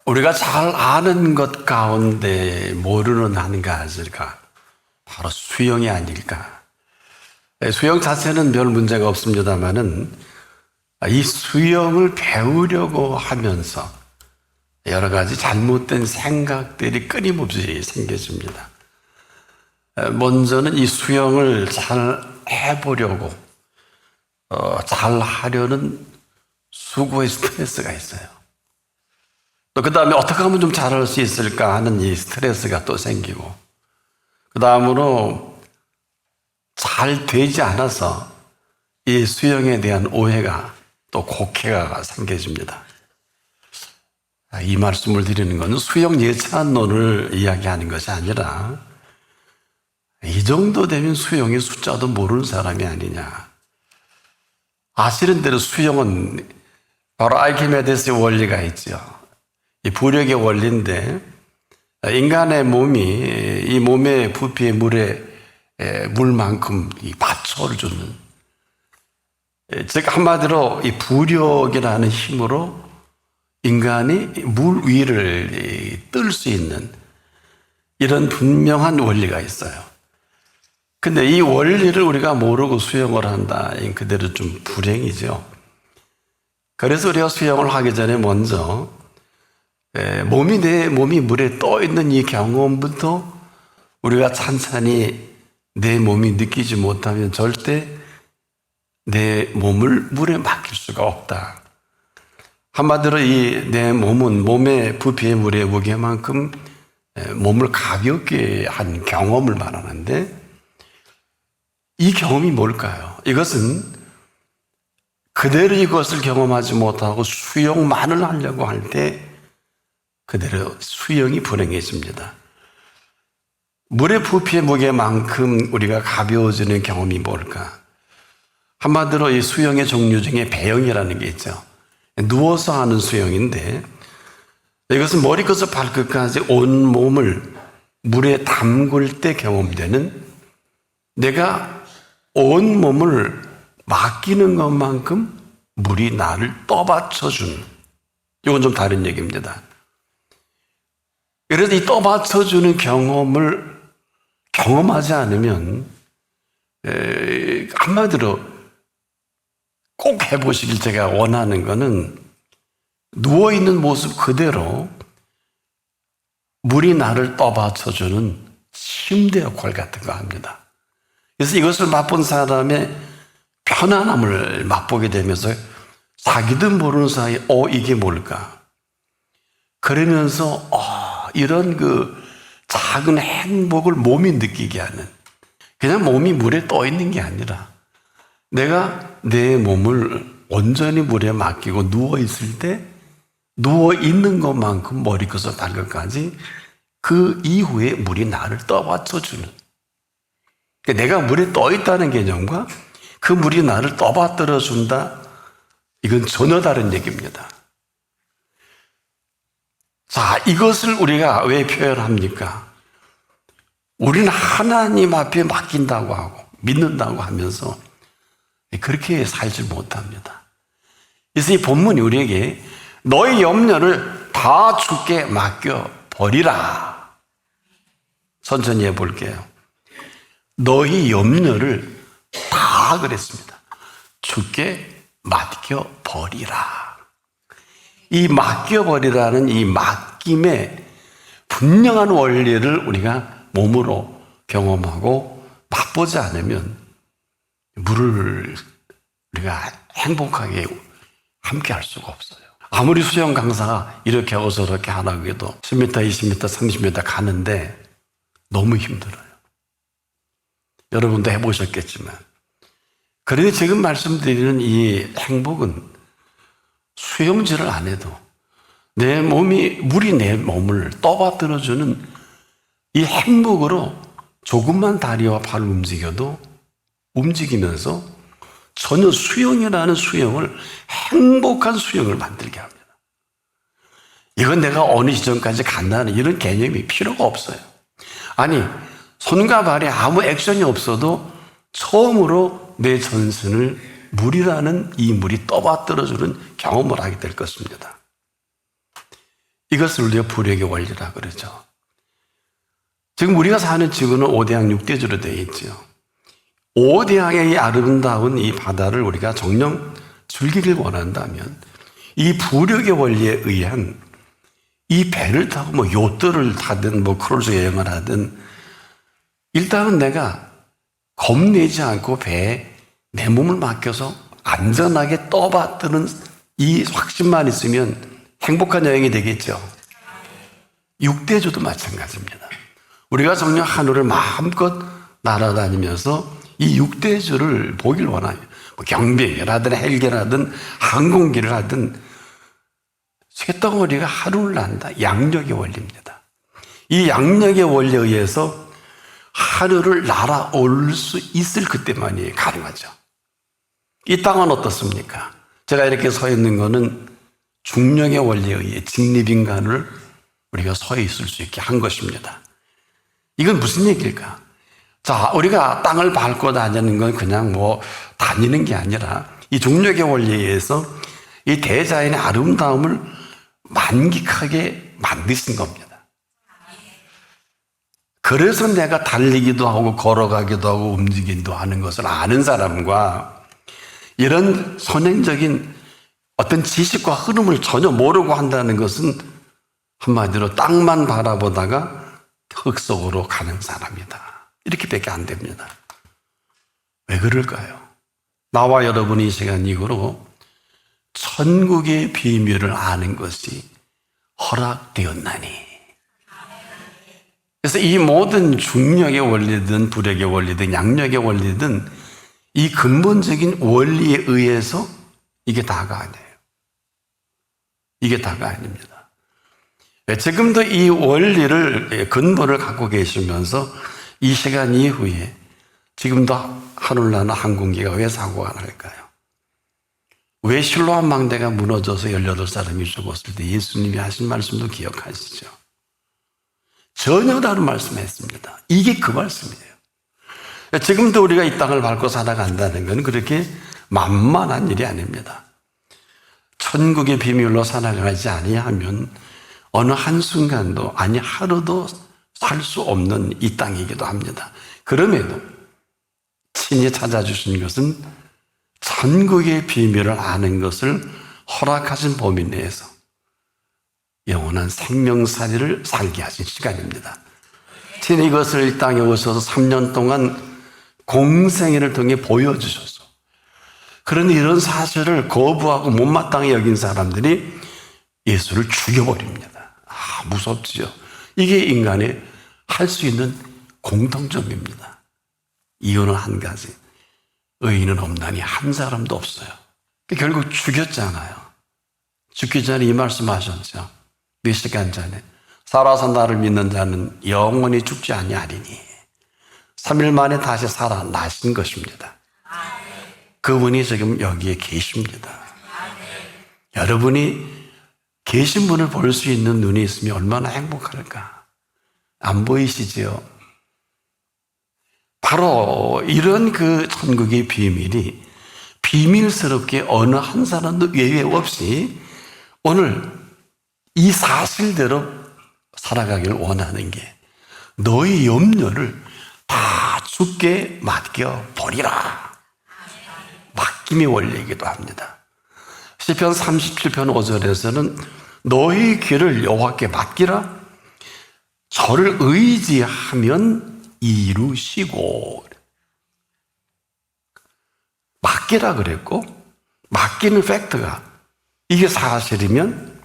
우리가 잘 아는 것 가운데 모르는 한 가지가 바로 수영이 아닐까. 수영 자체는 별 문제가 없습니다만은 이 수영을 배우려고 하면서 여러 가지 잘못된 생각들이 끊임없이 생겨집니다. 먼저는 이 수영을 잘 해보려고 잘 하려는 수고의 스트레스가 있어요. 또 그 다음에 어떻게 하면 좀 잘할 수 있을까 하는 이 스트레스가 또 생기고, 그 다음으로 잘 되지 않아서 이 수영에 대한 오해가 또 곡해가 생겨집니다. 이 말씀을 드리는 것은 수영 예찬론을 이야기하는 것이 아니라 이 정도 되면 수영의 숫자도 모르는 사람이 아니냐. 아시는 대로 수영은 바로 아르키메데스의 원리가 있죠. 이 부력의 원리인데, 인간의 몸이 이 몸의 부피의 물만큼 이 받쳐를 주는, 즉 한마디로 이 부력이라는 힘으로 인간이 물 위를 뜰 수 있는 이런 분명한 원리가 있어요. 근데 이 원리를 우리가 모르고 수영을 한다, 그대로 좀 불행이죠. 그래서 우리가 수영을 하기 전에 먼저 내 몸이 물에 떠 있는 이 경험부터 우리가 찬찬히 내 몸이 느끼지 못하면 절대 내 몸을 물에 맡길 수가 없다. 한마디로 이 내 몸은 몸의 부피의 물의 무게만큼 몸을 가볍게 한 경험을 말하는데, 이 경험이 뭘까요? 이것은 그대로 이것을 경험하지 못하고 수영만을 하려고 할 때 그대로 수영이 불행해집니다. 물의 부피의 무게만큼 우리가 가벼워지는 경험이 뭘까? 한마디로 이 수영의 종류 중에 배영이라는 게 있죠. 누워서 하는 수영인데, 이것은 머리끝에서 발끝까지 온 몸을 물에 담글 때 경험되는, 내가 온 몸을 맡기는 것만큼 물이 나를 떠받쳐주는, 이건 좀 다른 얘기입니다. 그래서 이 떠받쳐주는 경험을 경험하지 않으면, 한마디로 꼭 해보시길 제가 원하는 것은, 누워있는 모습 그대로 물이 나를 떠받쳐주는 침대 역할 같은 거 합니다. 그래서 이것을 맛본 사람의 편안함을 맛보게 되면서 자기도 모르는 사이에 이게 뭘까? 그러면서 이런 그 작은 행복을 몸이 느끼게 하는, 그냥 몸이 물에 떠 있는 게 아니라 내가 내 몸을 온전히 물에 맡기고 누워 있을 때 누워 있는 것만큼 머리끝에서 발끝까지 그 이후에 물이 나를 떠받쳐주는, 내가 물에 떠 있다는 개념과 그 물이 나를 떠받들어 준다, 이건 전혀 다른 얘기입니다. 자, 이것을 우리가 왜 표현합니까? 우리는 하나님 앞에 맡긴다고 하고 믿는다고 하면서 그렇게 살지 못합니다. 그래서 이 본문이 우리에게 너의 염려를 다 주께 맡겨버리라. 천천히 해볼게요. 너희 염려를 다 그랬습니다. 주께 맡겨버리라. 이 맡겨버리라는 이 맡김의 분명한 원리를 우리가 몸으로 경험하고 맛보지 않으면 물을 우리가 행복하게 함께 할 수가 없어요. 아무리 수영 강사가 이렇게 하고 저렇게 하라고 해도 10m, 20m, 30m 가는데 너무 힘들어요. 여러분도 해보셨겠지만. 그런데 지금 말씀드리는 이 행복은 수영질을 안 해도 물이 내 몸을 떠받들어주는 이 행복으로 조금만 다리와 발을 움직이면서 전혀 수영이라는 수영을 행복한 수영을 만들게 합니다. 이건 내가 어느 시점까지 간다는 이런 개념이 필요가 없어요. 아니, 손과 발에 아무 액션이 없어도 처음으로 내 전신을 물이라는 이 물이 떠받들어주는 경험을 하게 될 것입니다. 이것을 우리가 부력의 원리라 그러죠. 지금 우리가 사는 지구는 5대양 6대주로 되어 있죠. 5대양의 이 아름다운 이 바다를 우리가 정녕 즐기길 원한다면 이 부력의 원리에 의한 이 배를 타고 뭐 요트를 타든 뭐 크루즈 여행을 하든 일단은 내가 겁내지 않고 배에 내 몸을 맡겨서 안전하게 떠받드는 이 확신만 있으면 행복한 여행이 되겠죠. 6대주도 마찬가지입니다. 우리가 정녕 하늘을 마음껏 날아다니면서 이 6대주를 보길 원하요. 뭐 경비행이라든 헬기라든 항공기를 하든 쇳덩어리가 하루를 난다. 양력의 원리입니다. 이 양력의 원리에 의해서 하늘을 날아올 수 있을 그때만이 가능하죠. 이 땅은 어떻습니까? 제가 이렇게 서 있는 거는 중력의 원리에 의해 직립인간을 우리가 서 있을 수 있게 한 것입니다. 이건 무슨 얘기일까? 자, 우리가 땅을 밟고 다니는 건 그냥 뭐 다니는 게 아니라 이 중력의 원리에 의해서 이 대자연의 아름다움을 만끽하게 만드신 겁니다. 그래서 내가 달리기도 하고 걸어가기도 하고 움직이기도 하는 것을 아는 사람과 이런 선행적인 어떤 지식과 흐름을 전혀 모르고 한다는 것은 한마디로 땅만 바라보다가 흙 속으로 가는 사람이다. 이렇게밖에 안 됩니다. 왜 그럴까요? 나와 여러분이 이 시간 이후로 천국의 비밀을 아는 것이 허락되었나니. 그래서 이 모든 중력의 원리든 부력의 원리든 양력의 원리든 이 근본적인 원리에 의해서 이게 다가 아니에요. 이게 다가 아닙니다. 지금도 이 원리를 근본을 갖고 계시면서 이 시간 이후에 지금도 하늘나는 항공기가 왜 사고가 날까요? 왜 실로암 망대가 무너져서 18사람이 죽었을 때 예수님이 하신 말씀도 기억하시죠? 전혀 다른 말씀했습니다. 이게 그 말씀이에요. 지금도 우리가 이 땅을 밟고 살아간다는 건 그렇게 만만한 일이 아닙니다. 천국의 비밀로 살아가지 아니하면 어느 한순간도 아니 하루도 살 수 없는 이 땅이기도 합니다. 그럼에도 친히 찾아주신 것은 천국의 비밀을 아는 것을 허락하신 범위 내에서 영원한 생명살이를 살게 하신 시간입니다. 친히 이것을 이 땅에 오셔서 3년 동안 공생애를 통해 보여주셔서 그런데 이런 사실을 거부하고 못마땅히 여긴 사람들이 예수를 죽여버립니다. 무섭지요. 이게 인간이 할 수 있는 공통점입니다. 이유는 한 가지. 의인은 없나니 한 사람도 없어요. 결국 죽였잖아요. 죽기 전에 이 말씀하셨죠. 몇 시간 전에 살아서 나를 믿는 자는 영원히 죽지 아니하리니 3일 만에 다시 살아나신 것입니다. 그분이 지금 여기에 계십니다. 여러분이 계신 분을 볼 수 있는 눈이 있으면 얼마나 행복할까? 안 보이시지요? 바로 이런 그 천국의 비밀이 비밀스럽게 어느 한 사람도 예외 없이 오늘 이 사실대로 살아가기를 원하는 게 너의 염려를 다 주께 맡겨버리라. 맡김의 원리이기도 합니다. 시편 37편 5절에서는 너의 길을 여호와께 맡기라. 저를 의지하면 이루시고. 맡기라 그랬고 맡기는 팩트가 이게 사실이면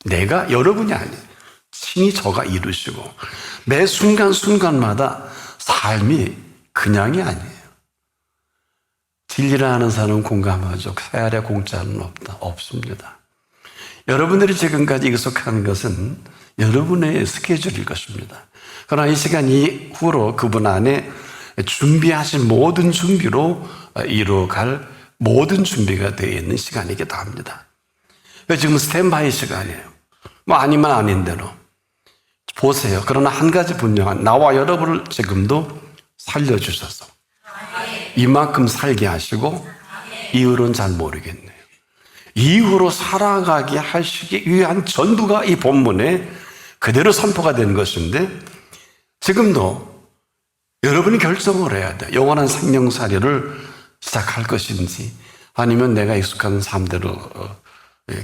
내가 여러분이 아니에요. 친히 저가 이루시고 매 순간순간마다 삶이 그냥이 아니에요. 진리를 아는 사람은 공감하죠. 새 아래 공짜는 없다. 없습니다. 여러분들이 지금까지 익숙한 것은 여러분의 스케줄일 것입니다. 그러나 이 시간 이후로 그분 안에 준비하신 모든 준비로 이루어갈 모든 준비가 되어 있는 시간이기도 합니다. 지금 스탠바이 시간이에요. 뭐 아니면 아닌 대로 보세요. 그러나 한 가지 분명한 나와 여러분을 지금도 살려주셔서 이만큼 살게 하시고 이유는 잘 모르겠네요. 이후로 살아가게 하시기 위한 전부가 이 본문에 그대로 선포가 된 것인데, 지금도 여러분이 결정을 해야 돼요. 영원한 생명살이를 시작할 것인지 아니면 내가 익숙한 삶대로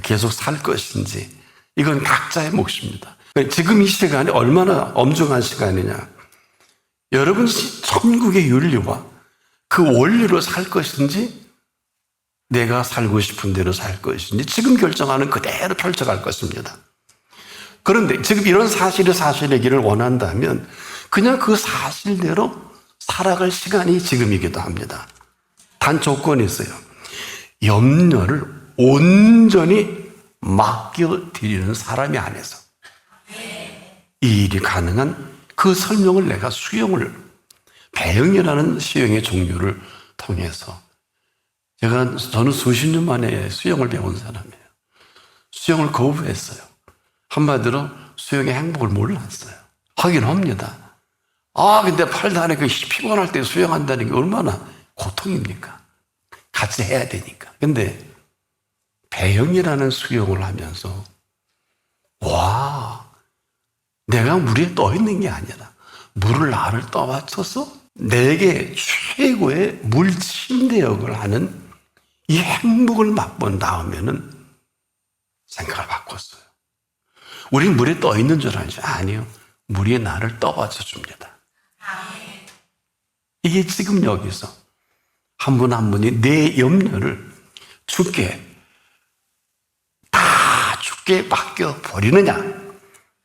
계속 살 것인지, 이건 각자의 몫입니다. 지금 이 시간이 얼마나 엄중한 시간이냐. 여러분 천국의 윤리와 그 원리로 살 것인지 내가 살고 싶은 대로 살 것인지 지금 결정하는 그대로 펼쳐갈 것입니다. 그런데 지금 이런 사실이기를 원한다면 그냥 그 사실대로 살아갈 시간이 지금이기도 합니다. 단 조건이 있어요. 염려를 온전히 맡겨드리는 사람이 안에서 이 일이 가능한 그 설명을 내가 배영이라는 수영의 종류를 통해서, 저는 수십 년 만에 수영을 배운 사람이에요. 수영을 거부했어요. 한마디로 수영의 행복을 몰랐어요. 하긴 합니다. 근데 팔다리 피곤할 때 수영한다는 게 얼마나 고통입니까? 같이 해야 되니까. 근데 배영이라는 수영을 하면서 내가 물에 떠 있는 게 아니라 물을 나를 떠받쳐서 내게 최고의 물 침대역을 하는 이 행복을 맛본 다음에는 생각을 바꿨어요. 우린 물에 떠 있는 줄 알죠? 아니요. 물이 나를 떠받쳐 줍니다. 이게 지금 여기서 한 분 한 분이 내 염려를 주께 맡겨 버리느냐,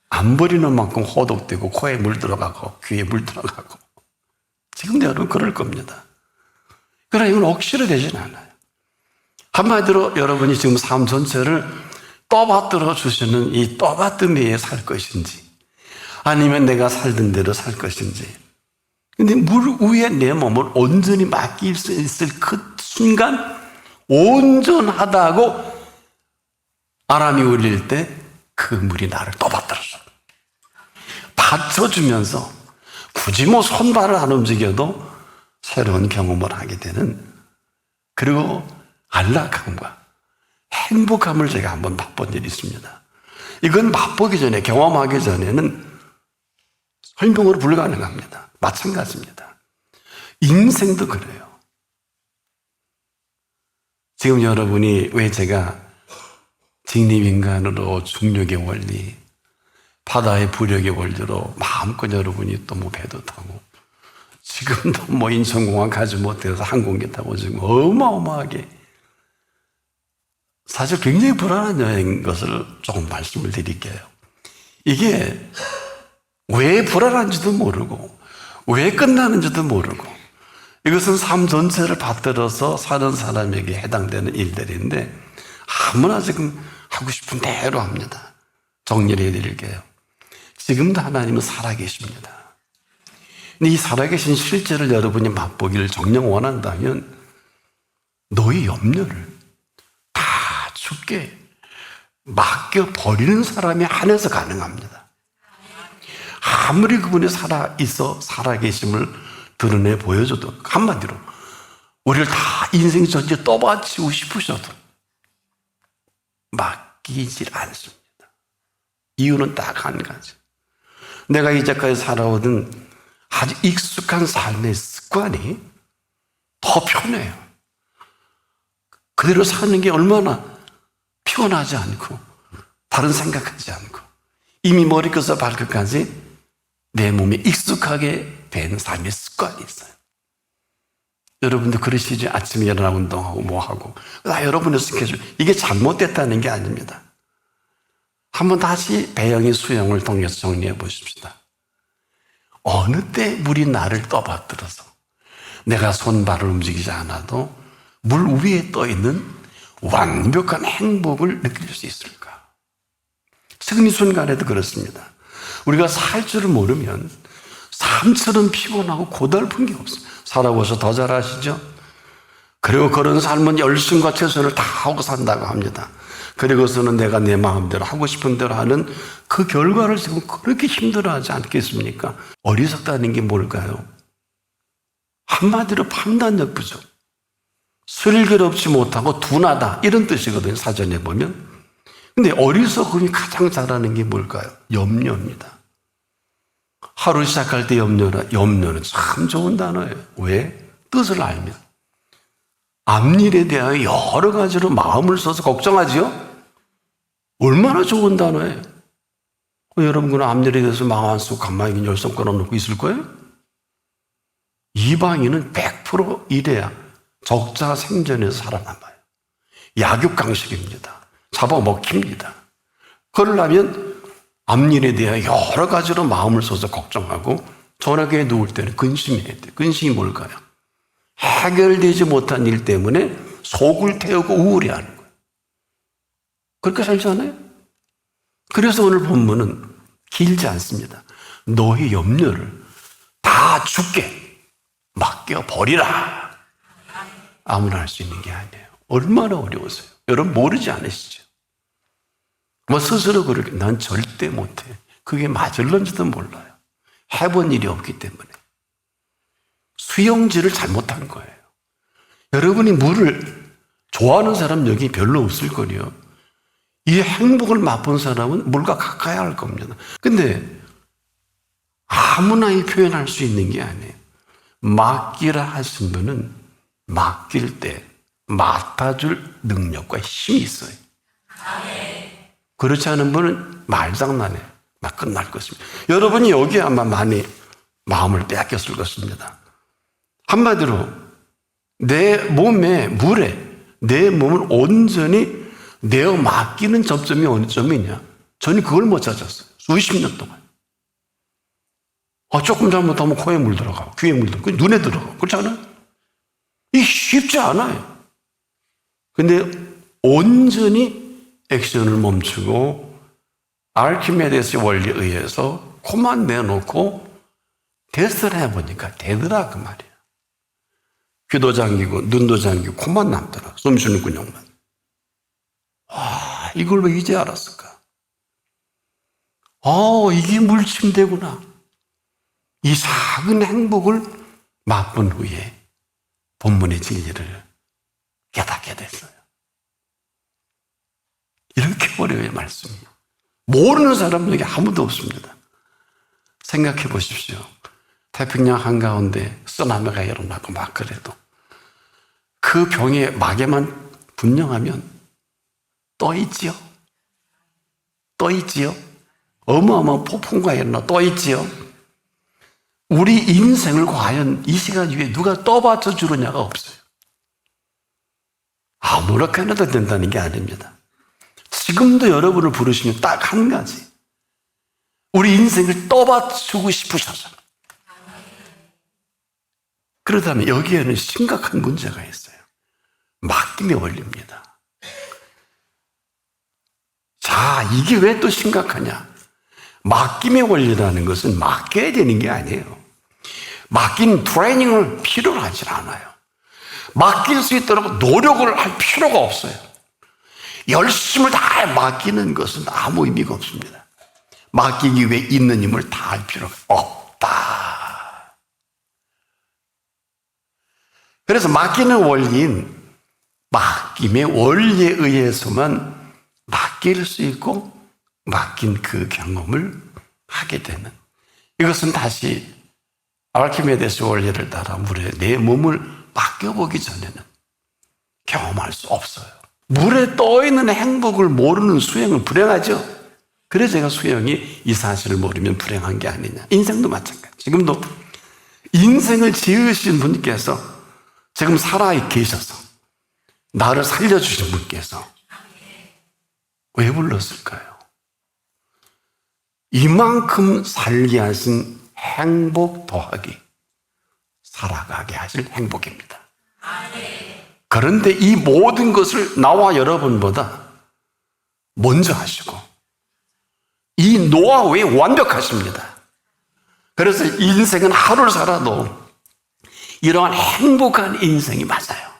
안 버리는 만큼 호독되고 코에 물 들어가고 귀에 물 들어가고, 지금 여러분 그럴 겁니다. 그러나 이건 억지로 되진 않아요. 한마디로 여러분이 지금 삶 전체를 떠받들어 주시는 이 떠받듬이에 살 것인지 아니면 내가 살던 대로 살 것인지. 근데 물 위에 내 몸을 온전히 맡길 수 있을 그 순간 온전하다고 바람이 울릴 때 그 물이 나를 떠받들어줘. 받쳐주면서 굳이 손발을 안 움직여도 새로운 경험을 하게 되는, 그리고 안락함과 행복함을 제가 한번 맛본 일이 있습니다. 이건 맛보기 전에, 경험하기 전에는 설명으로 불가능합니다. 마찬가지입니다. 인생도 그래요. 지금 여러분이 왜 제가 직립인간으로 중력의 원리, 바다의 부력의 원리로 마음껏 여러분이 또 배도 타고, 지금도 인천공항 가지 못해서 항공기 타고 지금 어마어마하게, 사실 굉장히 불안한 여행인 것을 조금 말씀을 드릴게요. 이게 왜 불안한지도 모르고 왜 끝나는지도 모르고, 이것은 삶 전체를 받들어서 사는 사람에게 해당되는 일들인데 아무나 지금 하고 싶은 대로 합니다. 정리를 해드릴게요. 지금도 하나님은 살아계십니다. 근데 이 살아계신 실제를 여러분이 맛보기를 정녕 원한다면 너의 염려를 다 주께 맡겨버리는 사람이 안에서 가능합니다. 아무리 그분이 살아있어 살아계심을 드러내 보여줘도, 한마디로 우리를 다 인생 전체 떠받치고 싶으셔도 맡기질 않습니다. 이유는 딱 한 가지. 내가 이제까지 살아오던 아주 익숙한 삶의 습관이 더 편해요. 그대로 사는 게 얼마나 피곤하지 않고 다른 생각하지 않고 이미 머리끝에서 발끝까지 내 몸에 익숙하게 된 삶의 습관이 있어요. 여러분도 그러시지? 아침에 일어나 운동하고 뭐하고, 여러분의 스케줄, 이게 잘못됐다는 게 아닙니다. 한번 다시 배영의 수영을 통해서 정리해 보십시다. 어느 때 물이 나를 떠받들어서 내가 손발을 움직이지 않아도 물 위에 떠 있는 완벽한 행복을 느낄 수 있을까? 지금 이 순간에도 그렇습니다. 우리가 살 줄을 모르면 삶처럼 피곤하고 고달픈 게 없어요. 살아보셔서 더 잘 아시죠? 그리고 그런 삶은 열심과 최선을 다하고 산다고 합니다. 그리고서는 내가 내 마음대로 하고 싶은 대로 하는 그 결과를 지금 그렇게 힘들어하지 않겠습니까? 어리석다는 게 뭘까요? 한마디로 판단력 부족. 슬기롭지 못하고 둔하다 이런 뜻이거든요. 사전에 보면. 근데 어리석음이 가장 잘하는 게 뭘까요? 염려입니다. 하루 시작할 때 염려는 참 좋은 단어예요. 왜? 뜻을 알면. 앞일에 대하여 여러 가지로 마음을 써서 걱정하지요? 얼마나 좋은 단어예요. 여러분은 앞일에 대해서 마음 안 쓰고 가만히 열손 끊어놓고 있을 거예요? 이방인은 100% 이래야 적자 생존에서 살아남아요. 약육강식입니다. 잡아먹힙니다. 그러려면 앞일에 대하여 여러 가지로 마음을 써서 걱정하고 저녁에 누울 때는 근심해야 돼요. 근심이 뭘까요? 해결되지 못한 일 때문에 속을 태우고 우울해하는 거예요. 그렇게 살지 않아요? 그래서 오늘 본문은 길지 않습니다. 너의 염려를 다 주께 맡겨버리라. 아무나 할 수 있는 게 아니에요. 얼마나 어려우세요? 여러분 모르지 않으시죠? 스스로 그렇게 난 절대 못해. 그게 맞을런지도 몰라요. 해본 일이 없기 때문에. 수영질을 잘못한 거예요. 여러분이 물을 좋아하는 사람 여기 별로 없을 거예요. 이 행복을 맛본 사람은 물과 가까이 할 겁니다. 근데 아무나 이 표현할 수 있는 게 아니에요. 맡기라 하신 분은 맡길 때 맡아줄 능력과 힘이 있어요. 그렇지 않은 분은 말장난에 막 끝날 것입니다. 여러분이 여기에 아마 많이 마음을 빼앗겼을 것입니다. 한마디로 내 몸에 물에 내 몸을 온전히 내어 맡기는 접점이 어느 점이냐? 저는 그걸 못 찾았어요. 수십 년 동안. 조금 잘못하면 코에 물 들어가고 귀에 물 들어가고 눈에 들어가고 그렇지 않아요? 이게 쉽지 않아요. 근데 온전히 액션을 멈추고 아르키메데스 원리에 의해서 코만 내놓고 테스트를 해보니까 되더라 그 말이에요. 귀도 잠기고 눈도 잠기고 코만 남더라. 숨 쉬는 근육만. 와, 이걸 왜 이제 알았을까? 이게 물침대구나. 이 작은 행복을 맛본 후에 본문의 진리를 깨닫게 됐어요. 이렇게 어려워요, 말씀이. 모르는 사람은 여기 아무도 없습니다. 생각해 보십시오. 태평양 한가운데 쓰나미가 일어나고 막 그래도 그 병의 막에만 분명하면 떠있지요? 떠있지요? 어마어마한 폭풍과 일어나 떠있지요? 우리 인생을 과연 이 시간 위에 누가 떠받쳐 주느냐가 없어요. 아무렇게나 해도 된다는 게 아닙니다. 지금도 여러분을 부르시면 딱 한 가지. 우리 인생을 떠받치고 싶으셔서. 그렇다면 여기에는 심각한 문제가 있어요. 맡김의 원리입니다. 자, 이게 왜 또 심각하냐? 맡김의 원리라는 것은 맡겨야 되는 게 아니에요. 맡긴 트레이닝을 필요로 하지 않아요. 맡길 수 있도록 노력을 할 필요가 없어요. 열심을 다해 맡기는 것은 아무 의미가 없습니다. 맡기기 위해 있는 힘을 다할 필요가 없다. 그래서 맡기는 원리인 맡김의 원리에 의해서만 맡길 수 있고 맡긴 그 경험을 하게 되는, 이것은 다시 아르키메데스 원리를 따라 물에 내 몸을 맡겨보기 전에는 경험할 수 없어요. 물에 떠있는 행복을 모르는 수행은 불행하죠. 그래서 제가 수행이 이 사실을 모르면 불행한 게 아니냐. 인생도 마찬가지. 지금도 인생을 지으신 분께서 지금 살아 계셔서 나를 살려주신 분께서 왜 불렀을까요? 이만큼 살게 하신 행복 더하기 살아가게 하실 행복입니다. 그런데 이 모든 것을 나와 여러분보다 먼저 하시고 이 노하우에 완벽하십니다. 그래서 인생은 하루를 살아도 이러한 행복한 인생이 맞아요.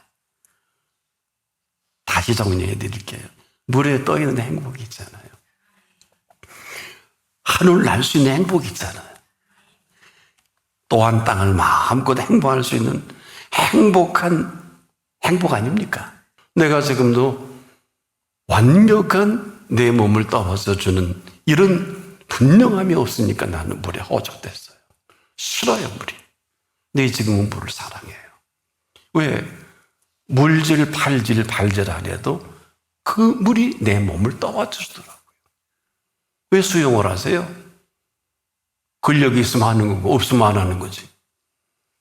다시 정리해 드릴게요. 물에 떠있는 행복이 있잖아요. 하늘 날 수 있는 행복이 있잖아요. 또한 땅을 마음껏 행복할 수 있는 행복한 행복 아닙니까? 내가 지금도 완벽한 내 몸을 떠받쳐 주는 이런 분명함이 없으니까 나는 물에 허덕댔어요. 싫어요, 물이. 내 지금은 물을 사랑해요. 왜? 물질, 발질, 발질 안 해도 그 물이 내 몸을 떠받쳐 주더라고요. 왜 수영을 하세요? 근력이 있으면 하는 거고 없으면 안 하는 거지.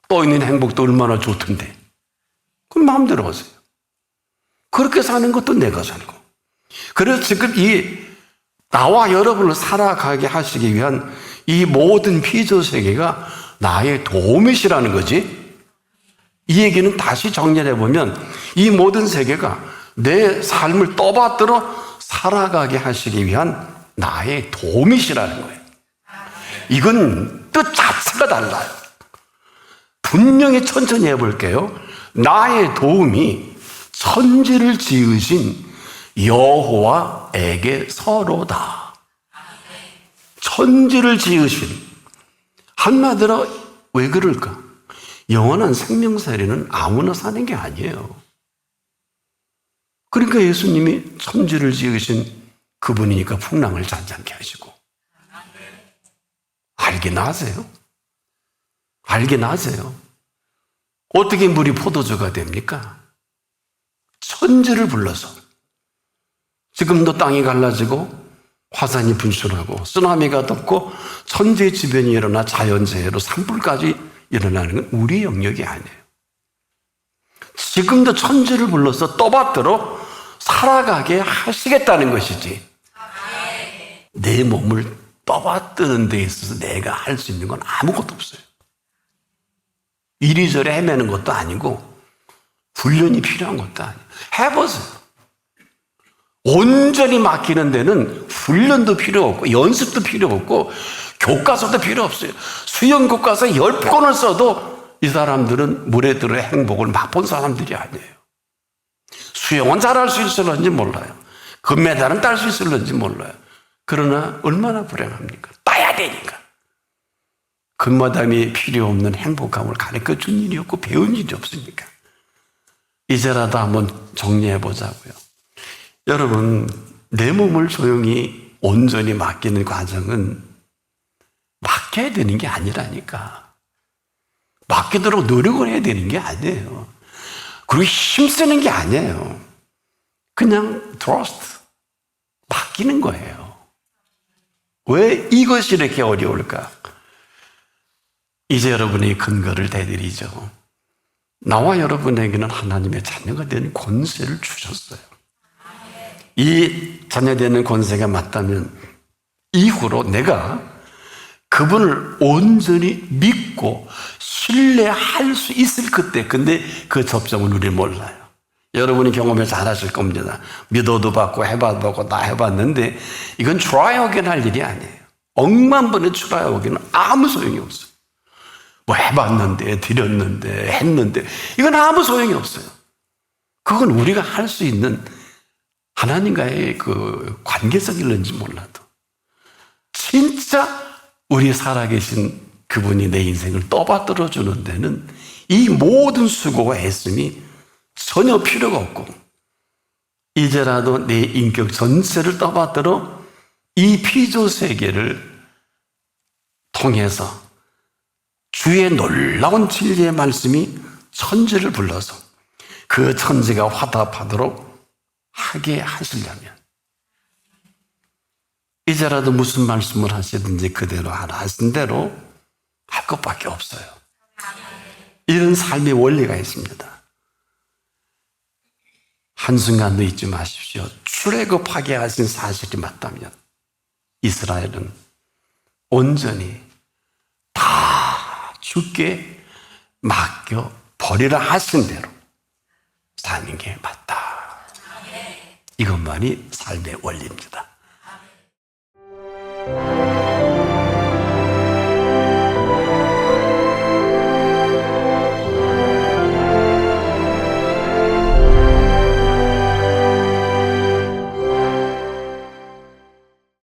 떠 있는 행복도 얼마나 좋던데. 그럼 마음대로 하세요. 그렇게 사는 것도 내가 사는 거. 그래서 지금 이 나와 여러분을 살아가게 하시기 위한 이 모든 피조 세계가 나의 도움이시라는 거지. 이 얘기는 다시 정리해 보면 이 모든 세계가 내 삶을 떠받들어 살아가게 하시기 위한 나의 도움이시라는 거예요. 이건 뜻 자체가 달라요. 분명히 천천히 해볼게요. 나의 도움이 천지를 지으신 여호와에게 서로다. 천지를 지으신. 한마디로 왜 그럴까? 영원한 생명살이는 아무나 사는 게 아니에요. 그러니까 예수님이 천지를 지으신 그분이니까 풍랑을 잔잔케 하시고. 알게나 하세요? 알게나 하세요? 어떻게 물이 포도주가 됩니까? 천지를 불러서. 지금도 땅이 갈라지고 화산이 분출하고 쓰나미가 덮고 천재 지변이 일어나 자연재해로 산불까지 일어나는 건 우리 영역이 아니에요. 지금도 천지를 불러서 떠받들어 살아가게 하시겠다는 것이지. 내 몸을 떠받드는 데 있어서 내가 할 수 있는 건 아무것도 없어요. 이리저리 헤매는 것도 아니고 훈련이 필요한 것도 아니에요. 해보세요. 온전히 맡기는 데는 훈련도 필요 없고 연습도 필요 없고 교과서도 필요 없어요. 수영 교과서 10권을 써도 이 사람들은 물에 들어 행복을 맛본 사람들이 아니에요. 수영은 잘할 수 있을런지 몰라요. 금메달은 딸 수 있을런지 몰라요. 그러나 얼마나 불행합니까? 따야 되니까. 금마담이 필요 없는 행복감을 가르쳐 준 일이 없고 배운 일이 없습니까? 이제라도 한번 정리해 보자고요. 여러분, 내 몸을 조용히 온전히 맡기는 과정은 맡겨야 되는 게 아니라니까. 맡기도록 노력을 해야 되는 게 아니에요. 그리고 힘쓰는 게 아니에요. 그냥 trust, 맡기는 거예요. 왜 이것이 이렇게 어려울까? 이제 여러분의 근거를 대드리죠. 나와 여러분에게는 하나님의 자녀가 되는 권세를 주셨어요. 이 자녀 되는 권세가 맞다면 이후로 내가 그분을 온전히 믿고 신뢰할 수 있을 그때, 근데 그 접점을 우리 몰라요. 여러분이 경험을 잘 하실 겁니다. 믿어도 받고 해봐도 받고 다 해봤는데 이건 try again 할 일이 아니에요. 억만 번의 try again은 아무 소용이 없어요. 뭐 해봤는데 드렸는데 했는데 이건 아무 소용이 없어요. 그건 우리가 할 수 있는 하나님과의 그 관계성일는지 몰라도 진짜 우리 살아계신 그분이 내 인생을 떠받들어 주는 데는 이 모든 수고와 애씀이 전혀 필요가 없고 이제라도 내 인격 전체를 떠받들어 이 피조 세계를 통해서 주의 놀라운 진리의 말씀이 천지를 불러서 그 천지가 화답하도록 하게 하시려면 이제라도 무슨 말씀을 하시든지 그대로 하라 하신 대로 할 것밖에 없어요. 이런 삶의 원리가 있습니다. 한순간도 잊지 마십시오. 출애굽하게 하신 사실이 맞다면 이스라엘은 온전히 다 주께 맡겨 버리라 하신 대로 사는 게 맞다. 이것만이 삶의 원리입니다.